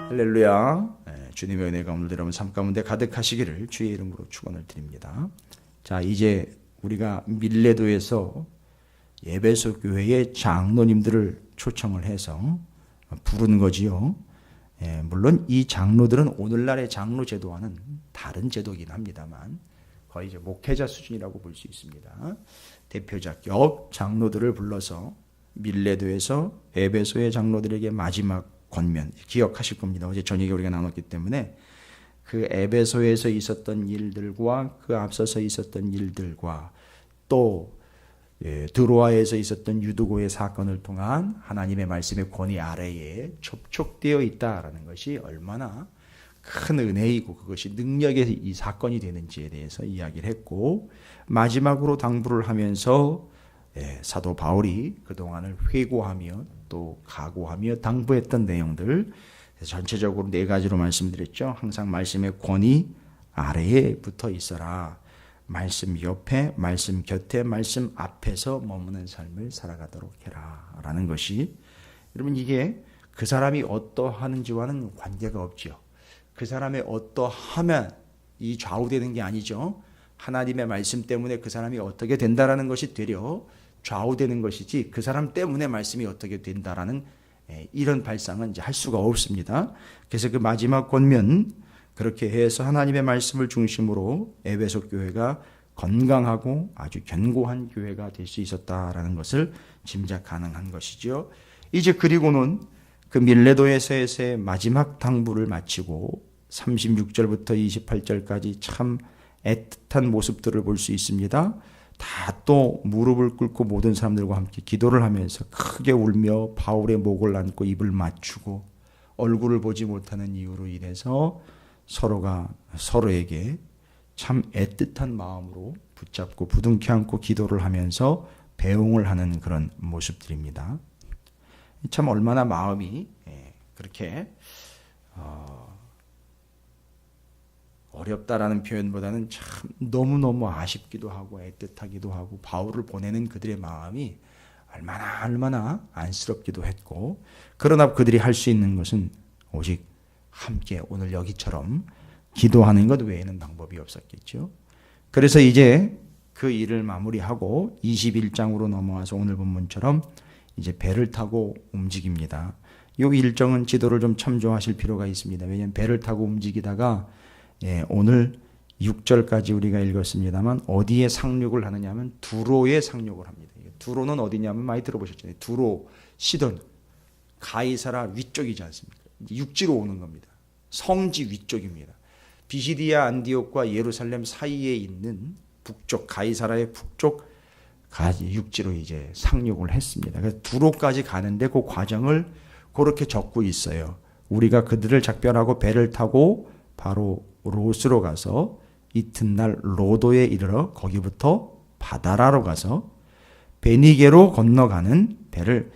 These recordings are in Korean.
할렐루야. 주님의 은혜가 오늘도 여러분 삶 가운데 가득하시기를 주의 이름으로 축원을 드립니다. 자, 이제 우리가 밀레도에서 에베소 교회의 장로님들을 초청을 해서 부른 거지요. 물론 이 장로들은 오늘날의 장로 제도와는 다른 제도이긴 합니다만 거의 이제 목회자 수준이라고 볼 수 있습니다. 대표자격 장로들을 불러서 밀레도에서 에베소의 장로들에게 마지막 권면, 기억하실 겁니다. 어제 저녁에 우리가 나눴기 때문에 그 에베소에서 있었던 일들과 그 앞서서 있었던 일들과 또 드로아에서 있었던 유두고의 사건을 통한 하나님의 말씀의 권위 아래에 접촉되어 있다라는 것이 얼마나 큰 은혜이고 그것이 능력의 이 사건이 되는지에 대해서 이야기를 했고, 마지막으로 당부를 하면서 사도 바울이 그동안을 회고하며 또 각오하며 당부했던 내용들 전체적으로 4가지로 말씀드렸죠. 항상 말씀의 권위 아래에 붙어 있어라. 말씀 옆에, 말씀 곁에, 말씀 앞에서 머무는 삶을 살아가도록 해라 라는 것이, 여러분 이게 그 사람이 어떠하는지와는 관계가 없죠. 그 사람이 어떠하면 이 좌우되는 게 아니죠. 하나님의 말씀 때문에 그 사람이 어떻게 된다라는 것이 되려 좌우되는 것이지, 그 사람 때문에 말씀이 어떻게 된다라는 이런 발상은 이제 할 수가 없습니다. 그래서 그 마지막 권면, 그렇게 해서 하나님의 말씀을 중심으로 에베소 교회가 건강하고 아주 견고한 교회가 될 수 있었다라는 것을 짐작 가능한 것이죠. 이제 그리고는 그 밀레도에서의 마지막 당부를 마치고 36절부터 28절까지 참 애틋한 모습들을 볼 수 있습니다. 다 또 무릎을 꿇고 모든 사람들과 함께 기도를 하면서 크게 울며 바울의 목을 안고 입을 맞추고 얼굴을 보지 못하는 이유로 인해서 서로가 서로에게 참 애틋한 마음으로 붙잡고 부둥켜 안고 기도를 하면서 배웅을 하는 그런 모습들입니다. 참 얼마나 마음이 그렇게 어렵다라는 표현보다는 참 너무너무 아쉽기도 하고 애틋하기도 하고, 바울을 보내는 그들의 마음이 얼마나 안쓰럽기도 했고, 그러나 그들이 할 수 있는 것은 오직 함께 오늘 여기처럼 기도하는 것 외에는 방법이 없었겠죠. 그래서 이제 그 일을 마무리하고 21장으로 넘어와서 오늘 본문처럼 이제 배를 타고 움직입니다. 이 일정은 지도를 좀 참조하실 필요가 있습니다. 왜냐하면 배를 타고 움직이다가 오늘 6절까지 우리가 읽었습니다만 어디에 상륙을 하느냐 하면 두로에 상륙을 합니다. 두로는 어디냐면 많이 들어보셨잖아요. 두로, 시돈, 가이사라 위쪽이지 않습니까? 육지로 오는 겁니다. 성지 위쪽입니다. 비시디아 안디옥과 예루살렘 사이에 있는 북쪽, 가이사라의 북쪽 육지로 이제 상륙을 했습니다. 그래서 두로까지 가는데 그 과정을 그렇게 적고 있어요. 우리가 그들을 작별하고 배를 타고 바로 로스로 가서 이튿날 로도에 이르러 거기부터 바다라로 가서 베니게로 건너가는 배를,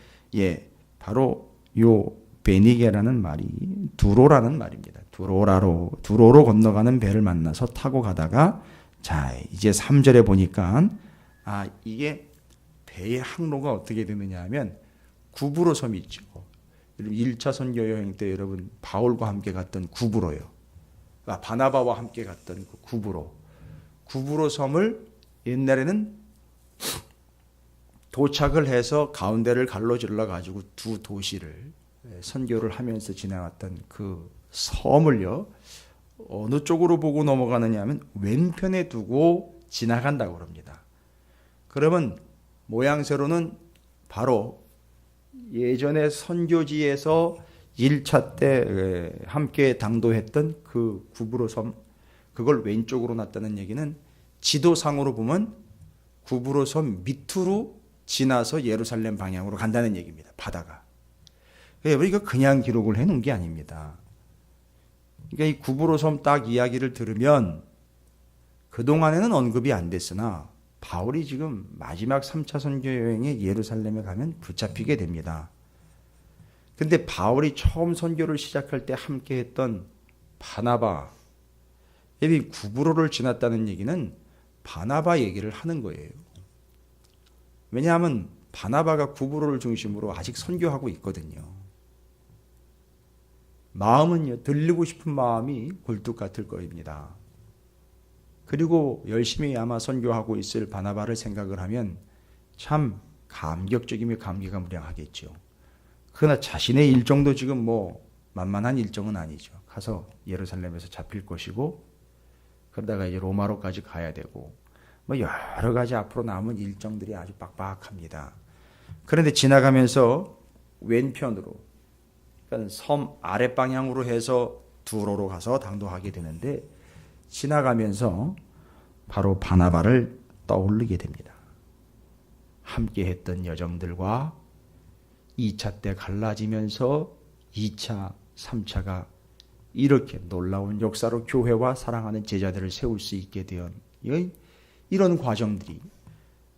바로 요 베니게라는 말이 두로라는 말입니다. 두로로 건너가는 배를 만나서 타고 가다가, 자 이제 3절에 보니까 이게 배의 항로가 어떻게 되느냐 하면 구브로 섬이 있죠. 1차 선교 여행 때 여러분 바울과 함께 갔던 구브로요. 바나바와 함께 갔던 그 구브로 섬을 옛날에는 도착을 해서 가운데를 갈로질러 가지고 두 도시를 선교를 하면서 지나갔던 그 섬을요, 어느 쪽으로 보고 넘어가느냐 하면 왼편에 두고 지나간다고 합니다. 그러면 모양새로는 바로 예전에 선교지에서 1차 때 함께 당도했던 그 구브로 섬, 그걸 왼쪽으로 놨다는 얘기는 지도상으로 보면 구브로 섬 밑으로 지나서 예루살렘 방향으로 간다는 얘기입니다. 바다가. 우리가 그냥 기록을 해놓은 게 아닙니다. 그러니까 이 구브로 섬 딱 이야기를 들으면 그동안에는 언급이 안 됐으나 바울이 지금 마지막 3차 선교 여행에 예루살렘에 가면 붙잡히게 됩니다. 근데 바울이 처음 선교를 시작할 때 함께 했던 바나바, 이 구브로를 지났다는 얘기는 바나바 얘기를 하는 거예요. 왜냐하면 바나바가 구브로를 중심으로 아직 선교하고 있거든요. 마음은요, 들리고 싶은 마음이 굴뚝 같을 겁니다. 그리고 열심히 아마 선교하고 있을 바나바를 생각을 하면 참 감격적이며 감기가 무량하겠죠. 그러나 자신의 일정도 지금 뭐 만만한 일정은 아니죠. 가서 예루살렘에서 잡힐 것이고, 그러다가 이제 로마로까지 가야 되고, 뭐 여러 가지 앞으로 남은 일정들이 아주 빡빡합니다. 그런데 지나가면서 왼편으로, 그러니까 섬 아랫 방향으로 해서 두로로 가서 당도하게 되는데, 지나가면서 바로 바나바를 떠올리게 됩니다. 함께 했던 여정들과 2차 때 갈라지면서 2차, 3차가 이렇게 놀라운 역사로 교회와 사랑하는 제자들을 세울 수 있게 된 이런 과정들이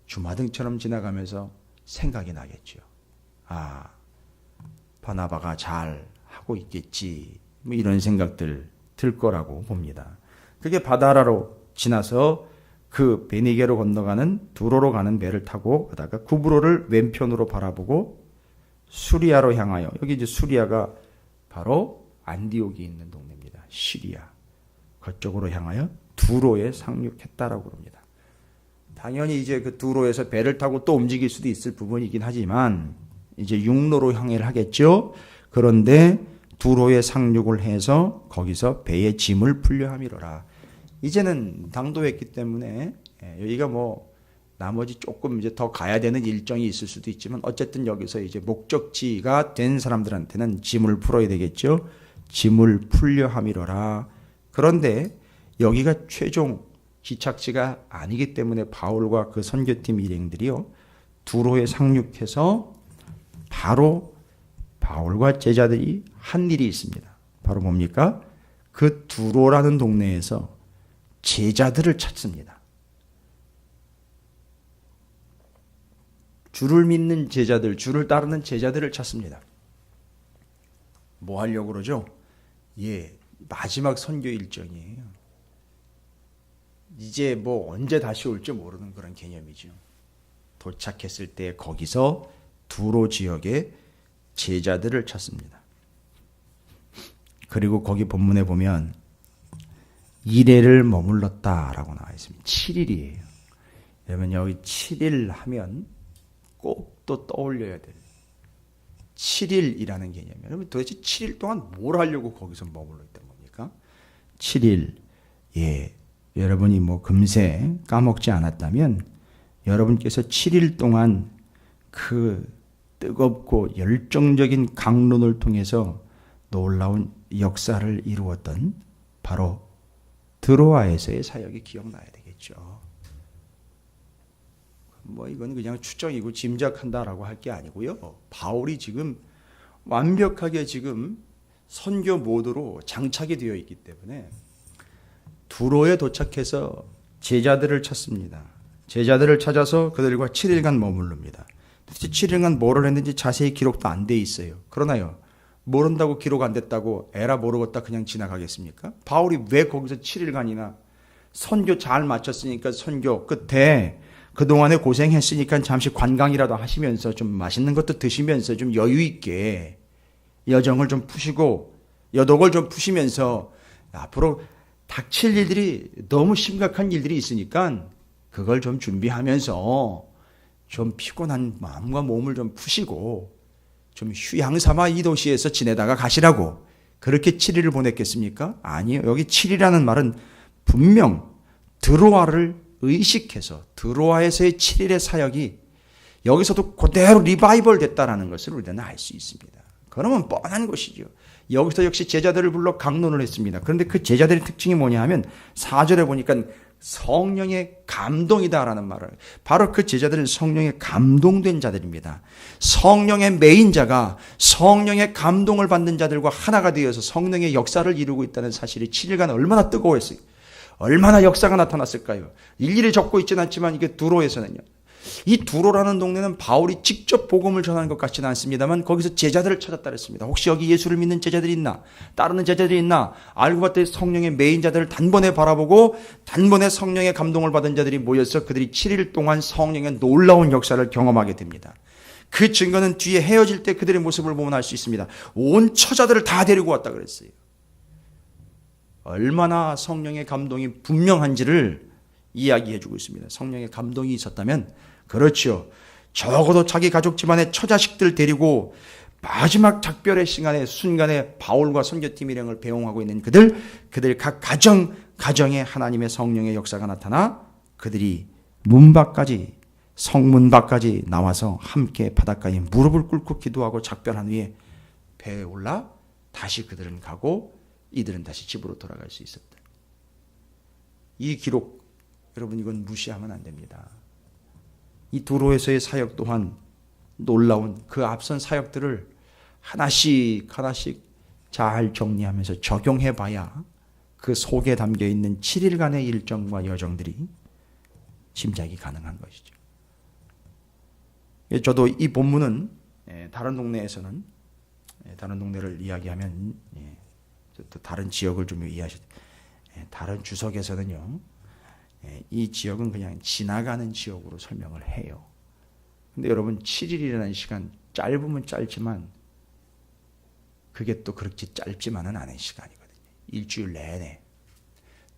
주마등처럼 지나가면서 생각이 나겠죠. 아, 바나바가 잘 하고 있겠지, 뭐 이런 생각들 들 거라고 봅니다. 그게 바다라로 지나서 그 베니게로 건너가는 두로로 가는 배를 타고 가다가 구브로를 왼편으로 바라보고 수리아로 향하여, 여기 이제 수리아가 바로 안디옥이 있는 동네입니다. 시리아. 그쪽으로 향하여 두로에 상륙했다라고 합니다. 당연히 이제 그 두로에서 배를 타고 또 움직일 수도 있을 부분이긴 하지만 이제 육로로 항해를 하겠죠. 그런데 두로에 상륙을 해서 거기서 배의 짐을 풀려 함이로라. 이제는 당도했기 때문에 여기가 뭐 나머지 조금 이제 더 가야 되는 일정이 있을 수도 있지만 어쨌든 여기서 이제 목적지가 된 사람들한테는 짐을 풀어야 되겠죠. 짐을 풀려 함이로라. 그런데 여기가 최종 기착지가 아니기 때문에 바울과 그 선교팀 일행들이요, 두로에 상륙해서 바로 바울과 제자들이 한 일이 있습니다. 바로 뭡니까? 그 두로라는 동네에서 제자들을 찾습니다. 주를 믿는 제자들, 주를 따르는 제자들을 찾습니다. 뭐 하려고 그러죠? 예, 마지막 선교 일정이에요. 이제 뭐 언제 다시 올지 모르는 그런 개념이죠. 도착했을 때 거기서 두로 지역에 제자들을 찾습니다. 그리고 거기 본문에 보면 이레를 머물렀다라고 나와 있습니다. 7일이에요. 여러분 여기 7일 하면 꼭 또 떠올려야 돼요. 7일이라는 개념이에요. 여러분 도대체 7일 동안 뭘 하려고 거기서 머물러 있던 겁니까? 7일. 예. 여러분이 뭐 금세 까먹지 않았다면 여러분께서 7일 동안 그 뜨겁고 열정적인 강론을 통해서 놀라운 역사를 이루었던 바로 드로아에서의 사역이 기억나야 되겠죠. 뭐 이건 그냥 추정이고 짐작한다라고 할 게 아니고요. 바울이 지금 완벽하게 지금 선교 모드로 장착이 되어 있기 때문에 두로에 도착해서 제자들을 찾습니다. 제자들을 찾아서 그들과 7일간 머무릅니다. 도대체 7일간 뭐를 했는지 자세히 기록도 안 돼 있어요. 그러나요, 모른다고 기록 안 됐다고 에라 모르겠다 그냥 지나가겠습니까? 바울이 왜 거기서 7일간이나 선교 잘 마쳤으니까 선교 끝에 그동안에 고생했으니까 잠시 관광이라도 하시면서 좀 맛있는 것도 드시면서 좀 여유 있게 여정을 좀 푸시고 여독을 좀 푸시면서 앞으로 닥칠 일들이 너무 심각한 일들이 있으니까 그걸 좀 준비하면서 좀 피곤한 마음과 몸을 좀 푸시고 좀 휴양 삼아 이 도시에서 지내다가 가시라고 그렇게 7일을 보냈겠습니까? 아니요. 여기 7일이라는 말은 분명 드로아를 의식해서 드로아에서의 7일의 사역이 여기서도 그대로 리바이벌 됐다는 것을 우리는 알 수 있습니다. 그러면 뻔한 것이죠. 여기서 역시 제자들을 불러 강론을 했습니다. 그런데 그 제자들의 특징이 뭐냐 하면 4절에 보니까 성령의 감동이다라는 말을, 바로 그 제자들은 성령의 감동된 자들입니다. 성령의 메인자가 성령의 감동을 받는 자들과 하나가 되어서 성령의 역사를 이루고 있다는 사실이 7일간 얼마나 뜨거웠어요. 얼마나 역사가 나타났을까요? 일일이 적고 있지는 않지만 이게 두로에서는요. 이 두로라는 동네는 바울이 직접 복음을 전하는 것 같지는 않습니다만 거기서 제자들을 찾았다 그랬습니다. 혹시 여기 예수를 믿는 제자들이 있나? 따르는 제자들이 있나? 알고 봤더니 성령의 메인 자들을 단번에 바라보고 단번에 성령의 감동을 받은 자들이 모여서 그들이 7일 동안 성령의 놀라운 역사를 경험하게 됩니다. 그 증거는 뒤에 헤어질 때 그들의 모습을 보면 알 수 있습니다. 온 처자들을 다 데리고 왔다 그랬어요. 얼마나 성령의 감동이 분명한지를 이야기해 주고 있습니다. 성령의 감동이 있었다면 그렇죠. 적어도 자기 가족 집안의 처자식들 데리고 마지막 작별의 순간에 바울과 선교팀 일행을 배웅하고 있는 그들 각 가정에 하나님의 성령의 역사가 나타나 그들이 성문 밖까지 나와서 함께 바닷가에 무릎을 꿇고 기도하고 작별한 후에 배에 올라 다시 그들은 가고 이들은 다시 집으로 돌아갈 수 있었다. 이 기록, 여러분 이건 무시하면 안 됩니다. 이 두로에서의 사역 또한 놀라운 그 앞선 사역들을 하나씩 잘 정리하면서 적용해 봐야 그 속에 담겨 있는 7일간의 일정과 여정들이 짐작이 가능한 것이죠. 저도 이 본문은 다른 동네에서는 다른 동네를 이야기하면 또 다른 지역을 좀 이해하셔야 돼요. 다른 주석에서는요. 이 지역은 그냥 지나가는 지역으로 설명을 해요. 근데 여러분 7일이라는 시간 짧으면 짧지만 그게 또 그렇게 짧지만은 않은 시간이거든요. 일주일 내내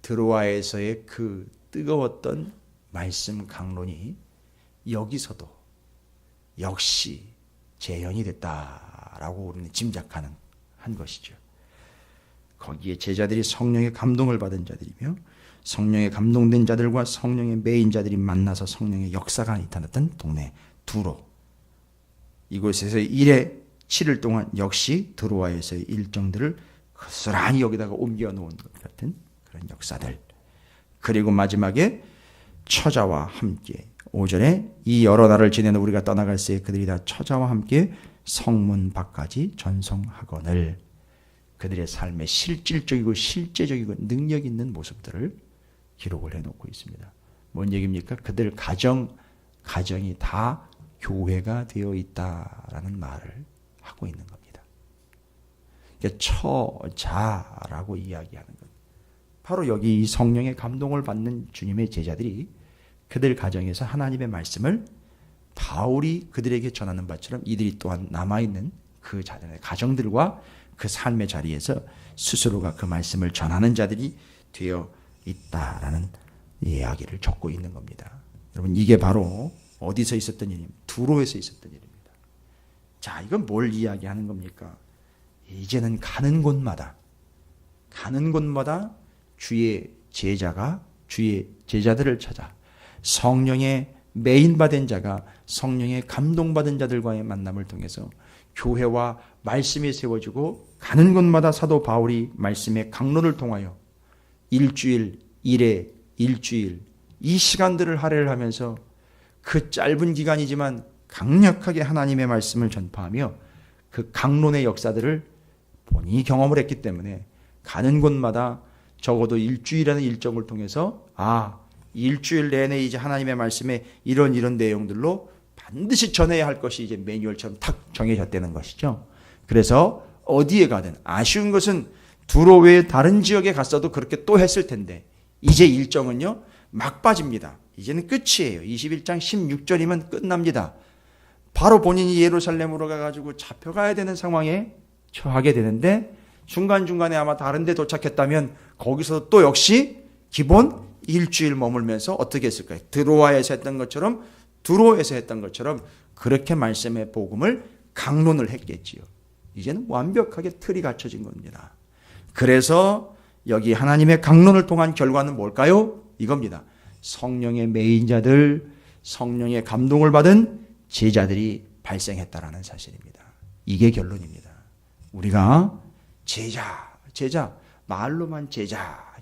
드로아에서의 그 뜨거웠던 말씀 강론이 여기서도 역시 재현이 됐다라고 우리는 짐작하는 한 것이죠. 거기에 제자들이 성령의 감동을 받은 자들이며 성령에 감동된 자들과 성령의 매인 자들이 만나서 성령의 역사가 나타났던 동네 두로, 이곳에서 7일 동안 역시 드로아에서의 일정들을 고스란히 여기다가 옮겨 놓은 것 같은 그런 역사들. 그리고 마지막에 처자와 함께 5절에 이 여러 날을 지내는 우리가 떠나갈 새에 그들이 다 처자와 함께 성문 밖까지 전송하거늘. 그들의 삶의 실질적이고 실제적이고 능력 있는 모습들을 기록을 해놓고 있습니다. 뭔 얘기입니까? 그들 가정이 다 교회가 되어 있다라는 말을 하고 있는 겁니다. 그러니까 처자라고 이야기하는 것. 바로 여기 이 성령의 감동을 받는 주님의 제자들이 그들 가정에서 하나님의 말씀을 바울이 그들에게 전하는 바처럼 이들이 또한 남아있는 그 자들의 가정들과 그 삶의 자리에서 스스로가 그 말씀을 전하는 자들이 되어 있다라는 이야기를 적고 있는 겁니다. 여러분 이게 바로 어디서 있었던 일입니까? 두로에서 있었던 일입니다. 자, 이건 뭘 이야기하는 겁니까? 이제는 가는 곳마다 주의 제자들을 찾아 성령의 메인받은 자가 성령의 감동받은 자들과의 만남을 통해서 교회와 말씀이 세워지고 가는 곳마다 사도 바울이 말씀의 강론을 통하여 일주일 이 시간들을 할애를 하면서 그 짧은 기간이지만 강력하게 하나님의 말씀을 전파하며 그 강론의 역사들을 본인이 경험을 했기 때문에 가는 곳마다 적어도 일주일이라는 일정을 통해서 일주일 내내 이제 하나님의 말씀에 이런 내용들로 반드시 전해야 할 것이 이제 매뉴얼처럼 탁 정해졌다는 것이죠. 그래서 어디에 가든 아쉬운 것은 두로 외에 다른 지역에 갔어도 그렇게 또 했을 텐데 이제 일정은요 막 빠집니다. 이제는 끝이에요. 21장 16절이면 끝납니다. 바로 본인이 예루살렘으로 가가지고 잡혀가야 되는 상황에 처하게 되는데 중간중간에 아마 다른 데 도착했다면 거기서 또 역시 기본 일주일 머물면서 어떻게 했을까요? 드로아에서 했던 것처럼 두로에서 했던 것처럼 그렇게 말씀의 복음을 강론을 했겠지요. 이제는 완벽하게 틀이 갖춰진 겁니다. 그래서 여기 하나님의 강론을 통한 결과는 뭘까요? 이겁니다. 성령의 메인자들, 성령의 감동을 받은 제자들이 발생했다라는 사실입니다. 이게 결론입니다. 우리가 제자, 말로만 제자,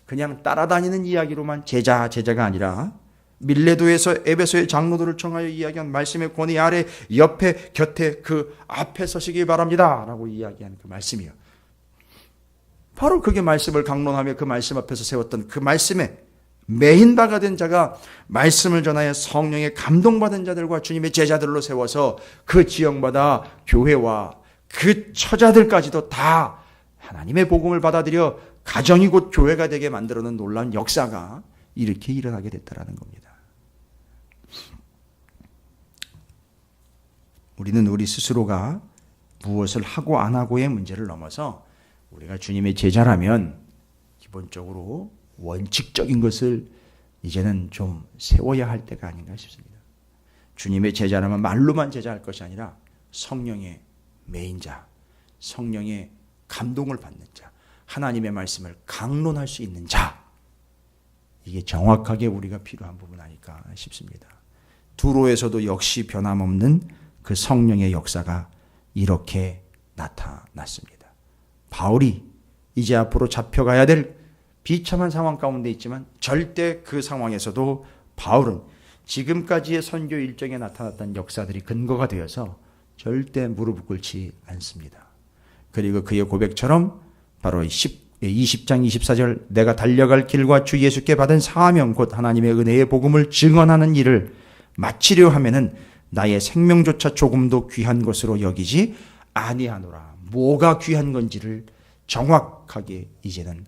그냥 따라다니는 이야기로만 제자가 아니라 밀레도에서 에베소의 장로들을 청하여 이야기한 말씀의 권위 아래 옆에 곁에 그 앞에 서시기 바랍니다 라고 이야기한 그 말씀이요. 바로 그게 말씀을 강론하며 그 말씀 앞에서 세웠던 그 말씀에 메인바가 된 자가 말씀을 전하여 성령의 감동받은 자들과 주님의 제자들로 세워서 그 지역마다 교회와 그 처자들까지도 다 하나님의 복음을 받아들여 가정이 곧 교회가 되게 만들어놓은 놀라운 역사가 이렇게 일어나게 됐다는 겁니다. 우리는 우리 스스로가 무엇을 하고 안 하고의 문제를 넘어서 우리가 주님의 제자라면 기본적으로 원칙적인 것을 이제는 좀 세워야 할 때가 아닌가 싶습니다. 주님의 제자라면 말로만 제자할 것이 아니라 성령의 메인자, 성령의 감동을 받는 자, 하나님의 말씀을 강론할 수 있는 자, 이게 정확하게 우리가 필요한 부분 아닐까 싶습니다. 두로에서도 역시 변함없는 그 성령의 역사가 이렇게 나타났습니다. 바울이 이제 앞으로 잡혀가야 될 비참한 상황 가운데 있지만 절대 그 상황에서도 바울은 지금까지의 선교 일정에 나타났던 역사들이 근거가 되어서 절대 무릎을 꿇지 않습니다. 그리고 그의 고백처럼 바로 20장 24절 내가 달려갈 길과 주 예수께 받은 사명 곧 하나님의 은혜의 복음을 증언하는 일을 마치려 하면은 나의 생명조차 조금도 귀한 것으로 여기지 아니하노라. 뭐가 귀한 건지를 정확하게 이제는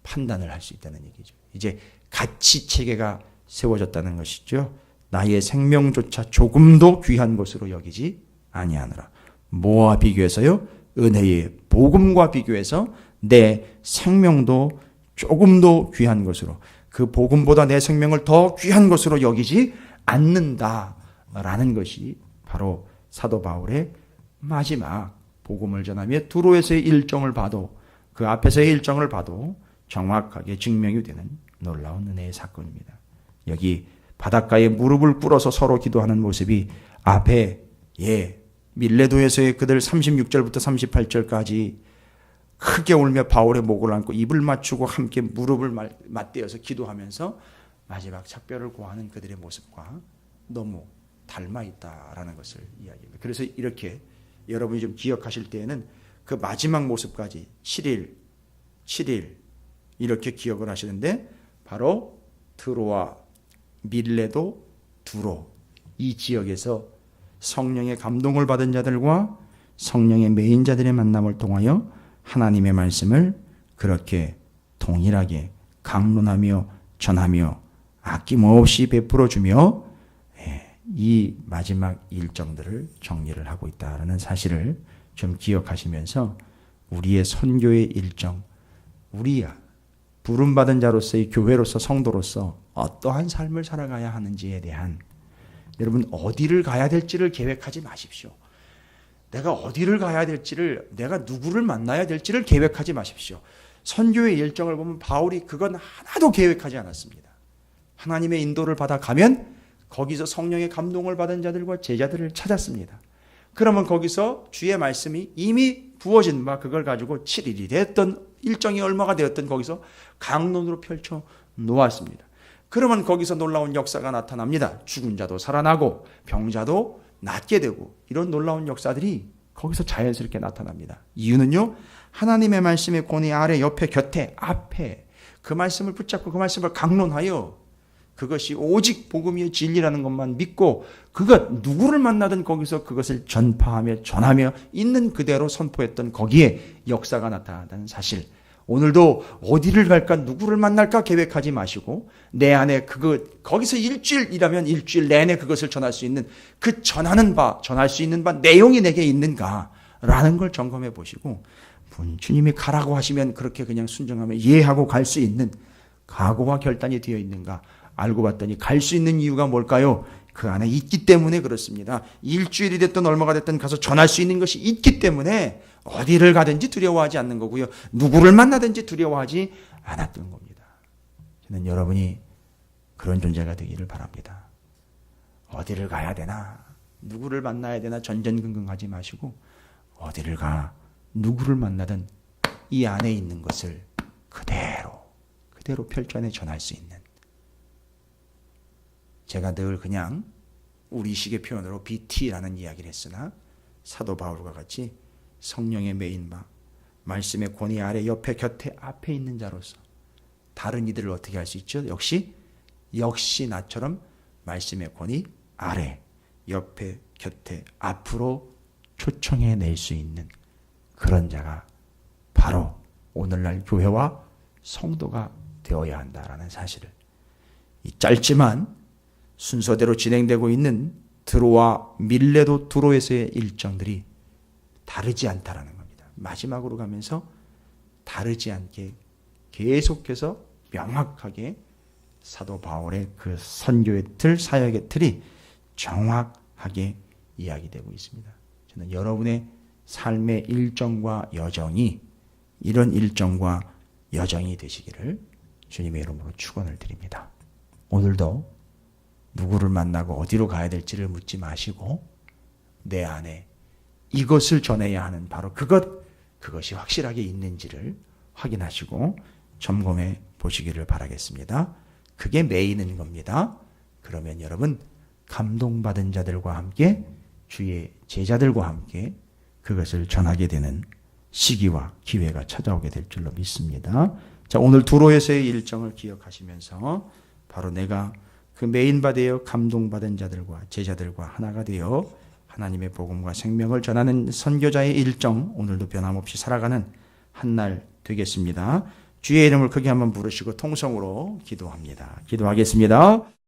판단을 할 수 있다는 얘기죠. 이제 가치 체계가 세워졌다는 것이죠. 나의 생명조차 조금도 귀한 것으로 여기지 아니하노라. 뭐와 비교해서요? 은혜의 복음과 비교해서 내 생명도 조금도 귀한 것으로, 그 복음보다 내 생명을 더 귀한 것으로 여기지 않는다라는 것이 바로 사도 바울의 마지막 복음을 전하며 두로에서의 일정을 봐도, 그 앞에서의 일정을 봐도 정확하게 증명이 되는 놀라운 은혜의 사건입니다. 여기 바닷가에 무릎을 꿇어서 서로 기도하는 모습이 앞에 밀레도에서의 그들 36절부터 38절까지 크게 울며 바울의 목을 안고 입을 맞추고 함께 무릎을 맞대어서 기도하면서 마지막 작별을 고하는 그들의 모습과 너무 닮아 있다라는 것을 이야기합니다. 그래서 이렇게 여러분이 좀 기억하실 때에는 그 마지막 모습까지 7일 이렇게 기억을 하시는데, 바로 트로와 밀레도 두로 이 지역에서 성령의 감동을 받은 자들과 성령의 메인 자들의 만남을 통하여 하나님의 말씀을 그렇게 동일하게 강론하며 전하며 아낌없이 베풀어주며 이 마지막 일정들을 정리를 하고 있다는 사실을 좀 기억하시면서 우리의 선교의 일정, 우리야 부름받은 자로서의 교회로서 성도로서 어떠한 삶을 살아가야 하는지에 대한, 여러분 어디를 가야 될지를 계획하지 마십시오. 내가 어디를 가야 될지를, 내가 누구를 만나야 될지를 계획하지 마십시오. 선교의 일정을 보면 바울이 그건 하나도 계획하지 않았습니다. 하나님의 인도를 받아 가면 거기서 성령의 감동을 받은 자들과 제자들을 찾았습니다. 그러면 거기서 주의 말씀이 이미 부어진 바 그걸 가지고 7일이 됐던, 일정이 얼마가 되었던 거기서 강론으로 펼쳐 놓았습니다. 그러면 거기서 놀라운 역사가 나타납니다. 죽은 자도 살아나고 병자도 낫게 되고 이런 놀라운 역사들이 거기서 자연스럽게 나타납니다. 이유는요, 하나님의 말씀의 권위 아래, 옆에, 곁에, 앞에 그 말씀을 붙잡고 그 말씀을 강론하여 그것이 오직 복음의 진리라는 것만 믿고 그것 누구를 만나든 거기서 그것을 전파하며 전하며 있는 그대로 선포했던 거기에 역사가 나타난다는 사실. 오늘도 어디를 갈까, 누구를 만날까 계획하지 마시고 내 안에 거기서 일주일이라면 일주일 내내 그것을 전할 수 있는, 그 전할 수 있는 바 내용이 내게 있는가라는 걸 점검해 보시고, 주님이 가라고 하시면 그렇게 그냥 순종하며 이해하고 갈 수 있는 각오와 결단이 되어 있는가. 알고 봤더니 갈 수 있는 이유가 뭘까요? 그 안에 있기 때문에 그렇습니다. 일주일이 됐든 얼마가 됐든 가서 전할 수 있는 것이 있기 때문에 어디를 가든지 두려워하지 않는 거고요. 누구를 만나든지 두려워하지 않았던 겁니다. 저는 여러분이 그런 존재가 되기를 바랍니다. 어디를 가야 되나, 누구를 만나야 되나 전전긍긍하지 마시고 어디를 가, 누구를 만나든 이 안에 있는 것을 그대로 펼쳐내 전할 수 있는, 제가 늘 그냥 우리식의 표현으로 BT라는 이야기를 했으나 사도 바울과 같이 성령의 메인바, 말씀의 권위 아래, 옆에, 곁에, 앞에 있는 자로서 다른 이들을 어떻게 할 수 있죠? 역시 나처럼 말씀의 권위 아래, 옆에, 곁에, 앞으로 초청해낼 수 있는 그런 자가 바로 오늘날 교회와 성도가 되어야 한다라는 사실을, 이 짧지만 순서대로 진행되고 있는 드로와 밀레도 두로에서의 일정들이 다르지 않다라는 겁니다. 마지막으로 가면서 다르지 않게 계속해서 명확하게 사도 바울의 그 선교의 틀, 사역의 틀이 정확하게 이야기되고 있습니다. 저는 여러분의 삶의 일정과 여정이 이런 일정과 여정이 되시기를 주님의 이름으로 축원을 드립니다. 오늘도 누구를 만나고 어디로 가야 될지를 묻지 마시고 내 안에 이것을 전해야 하는 바로 그것이 확실하게 있는지를 확인하시고 점검해 보시기를 바라겠습니다. 그게 메이는 겁니다. 그러면 여러분 감동받은 자들과 함께 주의 제자들과 함께 그것을 전하게 되는 시기와 기회가 찾아오게 될 줄로 믿습니다. 자, 오늘 두로에서의 일정을 기억하시면서 바로 내가 그 메인바 되어 감동받은 자들과 제자들과 하나가 되어 하나님의 복음과 생명을 전하는 선교자의 일정, 오늘도 변함없이 살아가는 한 날 되겠습니다. 주의 이름을 크게 한번 부르시고 통성으로 기도합니다. 기도하겠습니다.